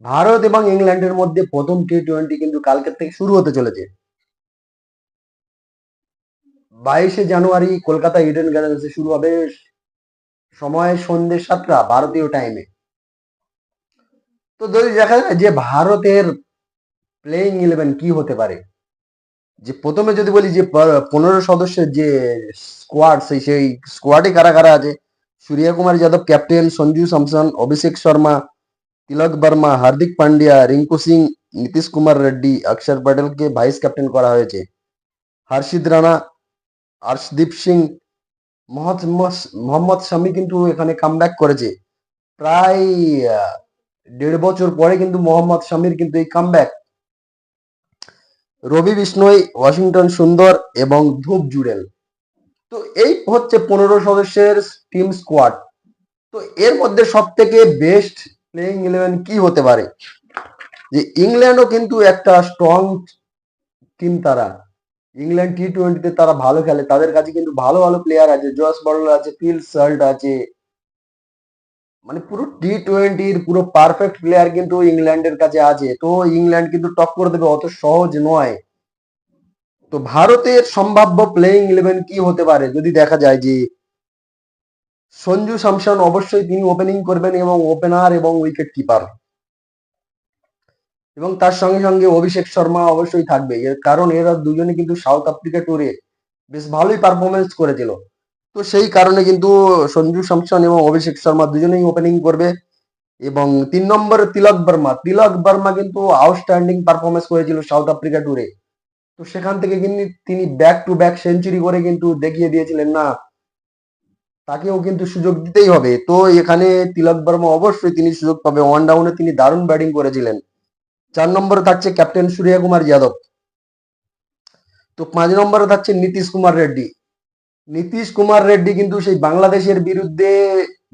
ভারত এবং ইংল্যান্ডের মধ্যে প্রথম টি-20 কিন্তু কালকের থেকে শুরু হতে চলেছে। 22শে জানুয়ারি কলকাতা ইডেন গার্ডেন্সে শুরু হবে। সময় সন্ধ্যে 7টা ভারতীয় টাইমে। তো যদি দেখা যায় যে ভারতের প্লেইং ইলেভেন কি হতে পারে, যে প্রথমে যদি বলি যে 15 সদস্যের যে স্কোয়াড, সেই স্কোয়াডে কারা কারা আছে: সূর্য কুমার যাদব ক্যাপ্টেন, সঞ্জু স্যামসন, অভিষেক শর্মা, তিলক বর্মা, হার্দিক পান্ডিয়া, রিঙ্কু সিং, নীতিশ কুমার রেড্ডি, অক্ষর প্যাটেলকে ভাইস ক্যাপ্টেন করা হয়েছে। হর্ষিত রানা, আর্শদীপ সিং, মোহাম্মদ শামি কিন্তু এখানে কামব্যাক করেছে। প্রায় 1.5 বছর পরে কিন্তু মোহাম্মদ শামির কিন্তু এই কামব্যাক। রবি বিষ্ণই, ওয়াশিংটন সুন্দর এবং ধ্রুব জুড়েল। তো এই হচ্ছে 15 সদস্যের টিম স্কোয়াড। তো এর মধ্যে সব থেকে বেস্ট প্লেইং ইলেভেন কি হতে পারে, যে ইংল্যান্ডও কিন্তু একটা স্ট্রং টিম। তারা ইংল্যান্ড টি-20তে তারা ভালো খেলে, তাদের কাছে কিন্তু ভালো ভালো প্লেয়ার আছে, জস বটলার আছে, ফিল সল্ট আছে, মানে পুরো টি-20র পুরো পারফেক্ট প্লেয়ার কিন্তু ইংল্যান্ডের কাছে আছে। তো ইংল্যান্ড কিন্তু টক্কর দেবে, অত সহজ নয়। তো ভারতের সম্ভাব্য প্লেইং ইলেভেন কি হতে পারে, যদি দেখা যায় যে সঞ্জু স্যামসন অবশ্যই তিনি ওপেনিং করবেন, এবং ওপেনার এবং উইকেট কিপার, এবং তার সঙ্গে সঙ্গে অভিষেক শর্মা অবশ্যই থাকবে। এর কারণ এরা দুজনে কিন্তু সাউথ আফ্রিকা ট্যুরে বেশ ভালোই পারফরমেন্স করেছিল। তো সেই কারণে কিন্তু সঞ্জু স্যামসন এবং অভিষেক শর্মা দুজনেই ওপেনিং করবে। এবং 3 নম্বরে তিলক বর্মা কিন্তু আউটস্ট্যান্ডিং পারফরমেন্স করেছিল সাউথ আফ্রিকা ট্যুরে। তো সেখান থেকে কিন্তু তিনি ব্যাক টু ব্যাক সেঞ্চুরি করে কিন্তু দেখিয়ে দিয়েছিলেন না, তাকেও কিন্তু সুযোগ দিতেই হবে। তো এখানে তিলক বর্মা অবশ্যই তিনি সুযোগ পাবে, ওয়ান ডাউনে তিনি দারুণ ব্যাটিং করেছিলেন। 4 নম্বরে থাকছে ক্যাপ্টেন সূর্য কুমার যাদব। তো 5 নম্বরে থাকছে নীতিশ কুমার রেড্ডি কিন্তু সেই বাংলাদেশের বিরুদ্ধে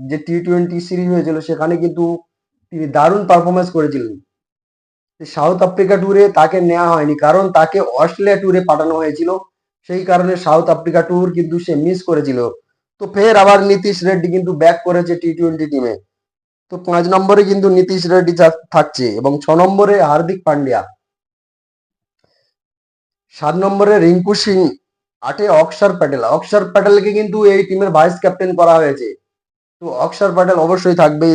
যে টি-20 সিরিজ হয়েছিল সেখানে কিন্তু তিনি দারুণ পারফরমেন্স করেছিলেন। সাউথ আফ্রিকা ট্যুরে তাকে নেওয়া হয়নি, কারণ তাকে অস্ট্রেলিয়া ট্যুরে পাঠানো হয়েছিল। সেই কারণে সাউথ আফ্রিকা ট্যুর কিন্তু সে মিস করেছিল। তো ফের আবার নীতিশ রেড্ডি কিন্তু ব্যাক করেছে টি-20 টিমে। তো 5 নম্বরে কিন্তু নীতিশ রেড্ডি থাকছে, এবং 6 নম্বরে হার্দিক পান্ডিয়া, 7 নম্বরে রিঙ্কু সিং, 8-এ অক্ষর প্যাটেলকে কিন্তু এই টিমের ভাইস ক্যাপ্টেন করা হয়েছে। তো অক্ষর প্যাটেল অবশ্যই থাকবে।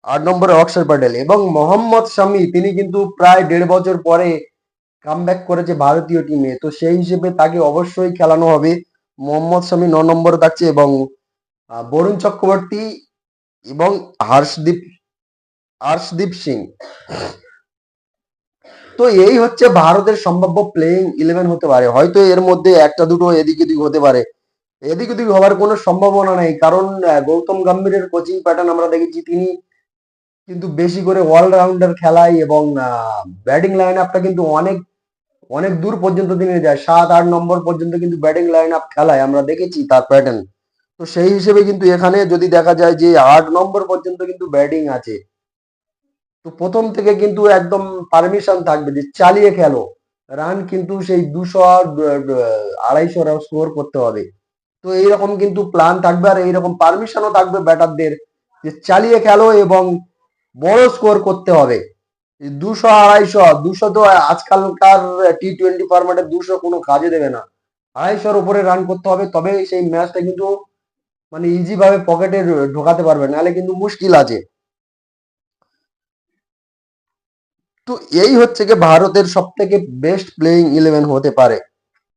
8 নম্বরে অক্ষর প্যাটেল এবং মোহাম্মদ শামি, তিনি কিন্তু প্রায় 1.5 বছর পরে কামব্যাক করেছে ভারতীয় টিমে। তো সেই হিসেবে তাকে অবশ্যই খেলানো হবে। মোহাম্মদ শামি 9 নম্বরে থাকছে, এবং বরুণ চক্রবর্তী এবং হর্ষদীপ হর্ষদীপ সিং। তো এই হচ্ছে ভারতের সম্ভাব্য প্লেইং ইলেভেন হতে পারে। হয়তো এর মধ্যে একটা দুটো এদিক ওদিক হতে পারে, এদিক ওদিক হওয়ার কোনো সম্ভাবনা নেই, কারণ গৌতম গম্ভীরের কোচিং প্যাটার্ন আমরা দেখেছি, তিনি কিন্তু বেশি করে অলরাউন্ডার খেলায়, এবং ব্যাটিং লাইন আপটা কিন্তু অনেক অনেক দূর পর্যন্ত তিনি যায়, 7-8 নম্বর পর্যন্ত কিন্তু ব্যাটিং লাইন আপ খেলায়, আমরা দেখেছি তার প্যাটার্ন। তো সেই হিসেবে কিন্তু এখানে যদি দেখা যায় যে 8 নম্বর পর্যন্ত কিন্তু ব্যাটিং আছে। তো প্রথম থেকে কিন্তু একদম পারমিশন থাকবে যে চালিয়ে খেলো, রান কিন্তু সেই 200 250 স্কোর করতে হবে। তো এইরকম কিন্তু প্ল্যান থাকবে, আর এইরকম পারমিশনও থাকবে ব্যাটারদের যে চালিয়ে খেলো এবং বড় স্কোর করতে হবে। 200 250 200 তো আজকালকার টি-20 ফরম্যাটে 200 কোনো কাজে দেবে না। 250-র উপরে রান করতে হবে, তবে সেই ম্যাচটা কিন্তু মানে ইজি ভাবে পকেটে ঢোকাতে পারবে, নাহলে কিন্তু মুশকিল আছে। তো এই হচ্ছে কি ভারতের সব থেকে বেস্ট প্লেইং ইলেভেন হতে পারে।